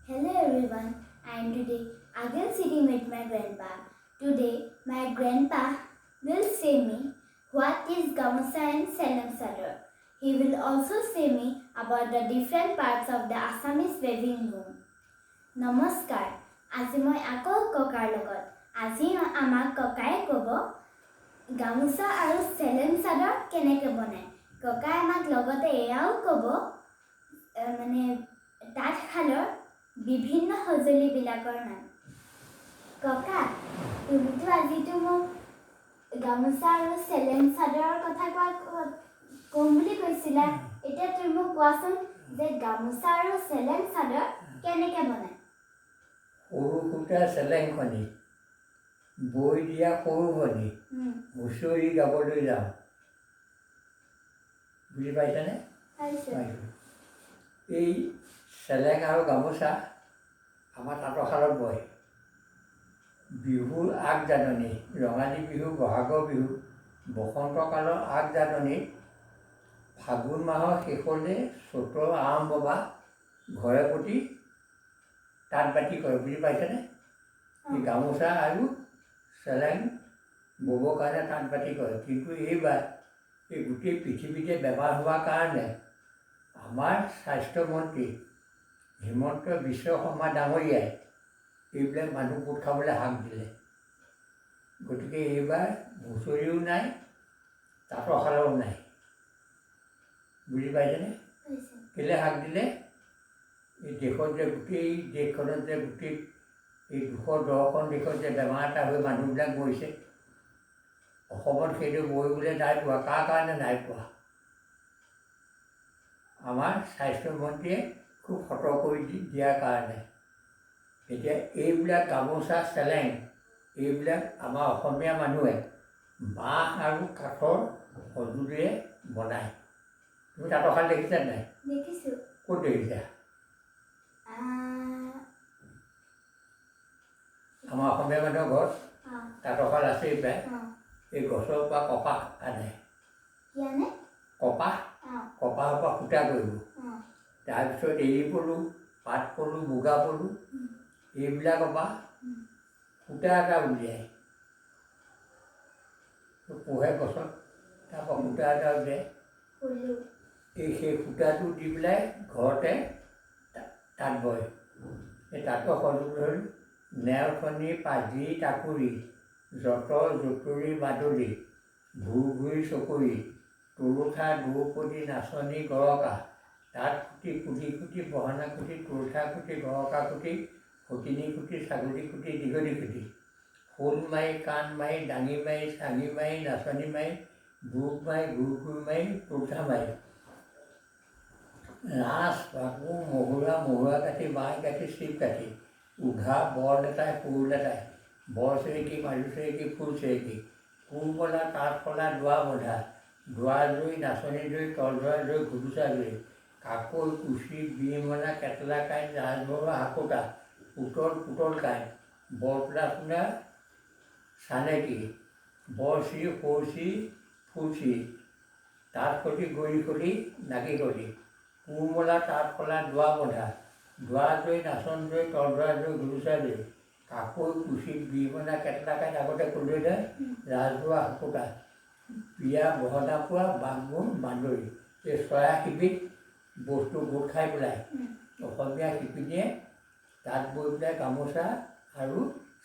Hello everyone, and today I will sitting with my grandpa. Today my grandpa will say me what is Gamusa and Salem Sadar. He will also say me about the different parts of the Assamese weaving loom. নমস্কাৰ আজি মই আকৌ ককাৰ লগত আজি আমাক ককাই ক'ব গামোচা আৰু চেলেং চাদৰ কেনেকৈ বনায় ককাই আমাক লগতে এয়াও ক'ব মানে তাঁতশালৰ বিভিন্ন সঁজুলিবিলাকৰ নাম ককা তুমিতো আজিতো মোক গামোচা আৰু চেলেং চাদৰৰ কথা ক'ম বুলি কৈছিলা এতিয়া তুমি মোক কোৱাচোন যে গামোচা আৰু চেলেং চাদৰ কেনেকৈ বনায় সৰু সূতা চেলেংখনি বৈ দিয়া সৰুখনি হুঁচৰি গাবলৈ যাওঁ বুজি পাইছানে এই চেলেং আৰু গামোচা আমাৰ তাঁতৰশালত বয় বিহুৰ আগজাননী ৰঙালী বিহু বহাগৰ বিহু বসন্তকালৰ আগজাননীত ফাগুন মাহৰ শেষলৈ চ'তৰ আৰম্ভ বা ঘৰে প্ৰতি তাঁত বাতি কৰে বুজি পাইছেনে এই গামোচা আৰু চেলেং ব'বৰ কাৰণে তাঁত বাতি কৰে কিন্তু এইবাৰ এই গোটেই পৃথিৱীতে বেমাৰ হোৱাৰ কাৰণে আমাৰ স্বাস্থ্যমন্ত্ৰী হিমন্ত বিশ্ব শৰ্মা ডাঙৰীয়াই এইবিলাক মানুহ গোট খাবলৈ হাক দিলে গতিকে এইবাৰ হুঁচৰিও নাই তাঁতৰশালৰো নাই বুজি পাইছেনে কেলৈ হাক দিলে এই দেশত যে গোটেই দেশখনত যে গোটেই এই 210খন দেশত যে বেমাৰ এটা হৈ মানুহবিলাক মৰিছে অসমত সেইটো মৰিবলৈ নাই পোৱা কাৰ কাৰণে নাই পোৱা আমাৰ স্বাস্থ্যমন্ত্ৰীয়ে খুব সতৰ্ক কৰি দিয়াৰ কাৰণে এতিয়া এইবিলাক গামোচা চেলেং এইবিলাক আমাৰ অসমীয়া মানুহে বাঁহ আৰু কাঠৰ সঁজুলিৰে বনায় তুমি তাঁতৰশাল দেখিছা নাই দেখিছোঁ ক'ত দেখিছা আমাৰ অসমীয়া মানুহৰ ঘৰত তাঁতৰশাল আছেই প্ৰায় এই গছৰ পৰা কপাহ আনে কপাহৰ পৰা সূতা কৰিব তাৰপিছত এৰী পলু পাট পলু মুগা পলু এইবিলাকৰ পৰা সূতা এটা উলিয়ায় পোহে গছত তাৰপৰা সূতা এটা উলিয়ায় সেই সূতাটো দি পেলাই ঘৰতে তাঁত বয় এই তাঁতৰ সঁজুলি হ'ল নেওখনি পাজি টাকুৰি যঁতৰ জুতুৰি মাদলি ভুৰভুৰি চকৰি তুলুঠা দ্ৰৌপদী নাচনী গৰকা তাঁত খুটি কুটি খুটি বহনা খুটি তুলঠা খুটি গৰকা খুটি সতিনী খুটি ছাগলী খুটি দীঘলী খুটি শোল মাৰি কাণ মাৰি দাঙি মাৰি চাঙি মাৰি নাচনী মাৰি বুক মাৰি গুৰ মাৰি তুলঠা মাৰি ৰাঁচ বাকু মহুৰা কাঠি বাঁহ কাঠি চিপ কাঠি উঘা বৰ লেটাই সৰু লেটাই বৰ চেৰেকী মাজু চেৰেকী ফুল চেৰেকী কোৰ বলা তাঁত ফলা দোৱা বন্ধা দোৱা জুই নাচনী জুই তলধৰা জুই ঘুগুচা জুই কাকৈ কুচি বিমনা কেটলা কাঁইট ৰাজবৰুৱা হাকোটা পুতল কাঁইট বৰপোলা চুঙা চানেকী বৰচি সৰুচি ফুলচি তাঁত খলি গৰি খলি নাকি খলি কোৰমলা তাঁত ফলা দোৱা বন্ধা দোৱা জুই নাচন জুই তলধৰা জুই ঘুগুচা জুই কাকৈ কুচি বিমনা কেটলা কাঁইট আগতে ক'লোৱে যায় ৰাজবৰুৱা হাকোটা বিয়া বহনা পোৱা বাংগুণ বান্দৰী এই ৮৬বিধ বস্তু গোট খাই পেলাই অসমীয়া শিপিনীয়ে তাঁত বৈ পেলাই গামোচা আৰু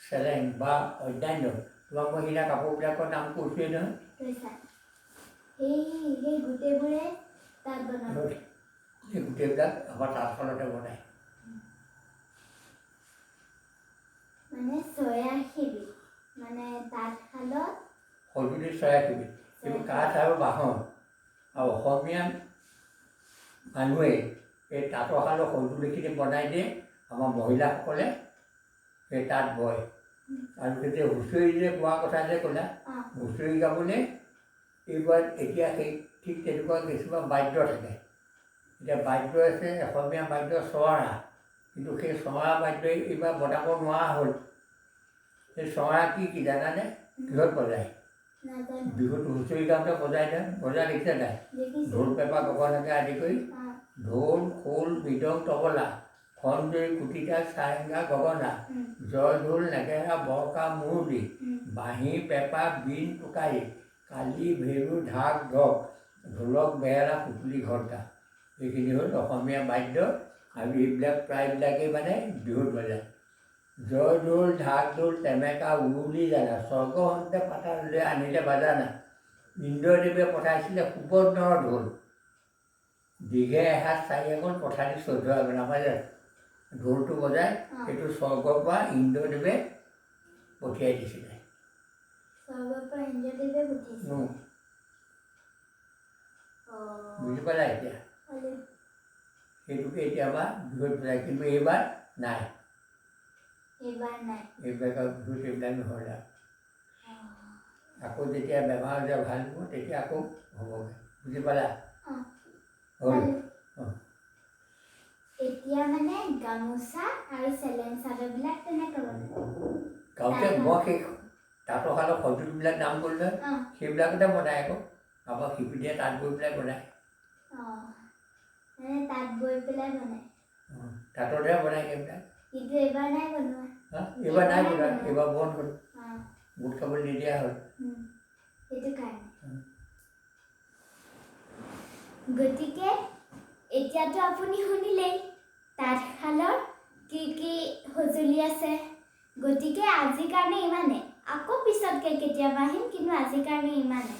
চেলেং বা অন্যান্য তোমাক মই সেইদিনা কাপোৰবিলাকৰ নাম কৈছোৱেই নহয় সেই গোটেইবোৰে তাঁত বনাব এই গোটেইবিলাক আমাৰ তাঁতশালতে বনায় মানে ৮৬বিধ মানে তাঁতশালত সঁজুলি ৮৬বিধ এইবোৰ কাঠ আৰু বাঁহৰ আৰু অসমীয়া মানুহে এই তাঁতৰশালৰ সঁজুলিখিনি বনাই দিয়ে আমাৰ মহিলাসকলে সেই তাঁত বয় আৰু তেতিয়া হুঁচৰি যে গোৱা কথা যে ক'লা হুঁচৰি গাবলৈ এইবাৰ এতিয়া সেই ঠিক তেনেকুৱা কিছুমান বাদ্য থাকে এতিয়া বাদ্য আছে অসমীয়া বাদ্য চৰা কিন্তু সেই চৰা বাদ্যই এইবাৰ বজাব নোৱাৰা হ'ল সেই চৰা কি জানানে কিহত বজায় বিহুত হুঁচৰি গাওঁতে বজাই দেখিছে নাই ঢোল পেঁপা গগনাকে আদি কৰি ঢোল খোল মৃদং তবলা খঞ্জৰি কুটিকা চাৰেঙা গগনা জয় ঢোল নেগেৰা বৰকা মুৰুলি বাঁহী পেঁপা বিন টোকাৰি কালি ভেৰু ঢাক ঢক ঢোলক বেহেৰা সুতুলি ঘণ্টা এইখিনি হ'ল অসমীয়া বাদ্য আৰু এইবিলাক প্ৰায়বিলাকেই মানে বিহুত বজায় জয় ঢোল ঢাক ঢোল টেমেকা উৰুলি জানা স্বৰ্গহন্তে পাতালৈ আনিলে বাজানা ইন্দ্ৰদেৱে পঠাইছিলে সুবৰ্ণৰ ঢোল দীঘে এহাত চাৰি এখন পঠাই দি 14 আগত নাপায় ঢোলটো বজাই সেইটো স্বৰ্গৰ পৰা ইন্দ্ৰদেৱে পঠিয়াই দিছিলে বুজি পালা এতিয়া সেইটোকে এতিয়া আমাৰ বিহুত বজায় কিন্তু এইবাৰ নাই এইবাৰ বিহুত এইবিলাক নহ'ল আকৌ যেতিয়া বেমাৰ আজাৰ ভাল হ'ব তেতিয়া আকৌ হ'বগৈ বুজি পালা হ'ল এতিয়া মানে গামোচা আৰু চেলেং চাদৰবিলাক তেনেকৈ বনায় গামোচা মই সেই তাঁতৰশালৰ সঁজুলিবিলাক নাম কৰিলে সেইবিলাকতে বনায় আকৌ আমাৰ শিপিনীয়ে তাঁত বৈ পেলাই বনায় মানে তাঁত বৈ পেলাই বনায় তাঁতৰহে বনায় সেইবিলাক কিন্তু এইবাৰ নাই বনোৱা এইবাৰ নাই বনোৱা এইবাৰ বন্ধ হ'ল গোট খাবলৈ নিদিয়া হ'ল সেইটো কাৰণে গতিকে এতিয়াতো আপুনি শুনিলেই তাঁতশালৰ কি কি সঁজুলি আছে গতিকে আজিৰ কাৰণে ইমানে আকৌ পিছতকৈ কেতিয়াবা আহিম কিন্তু আজিৰ কাৰণে ইমানে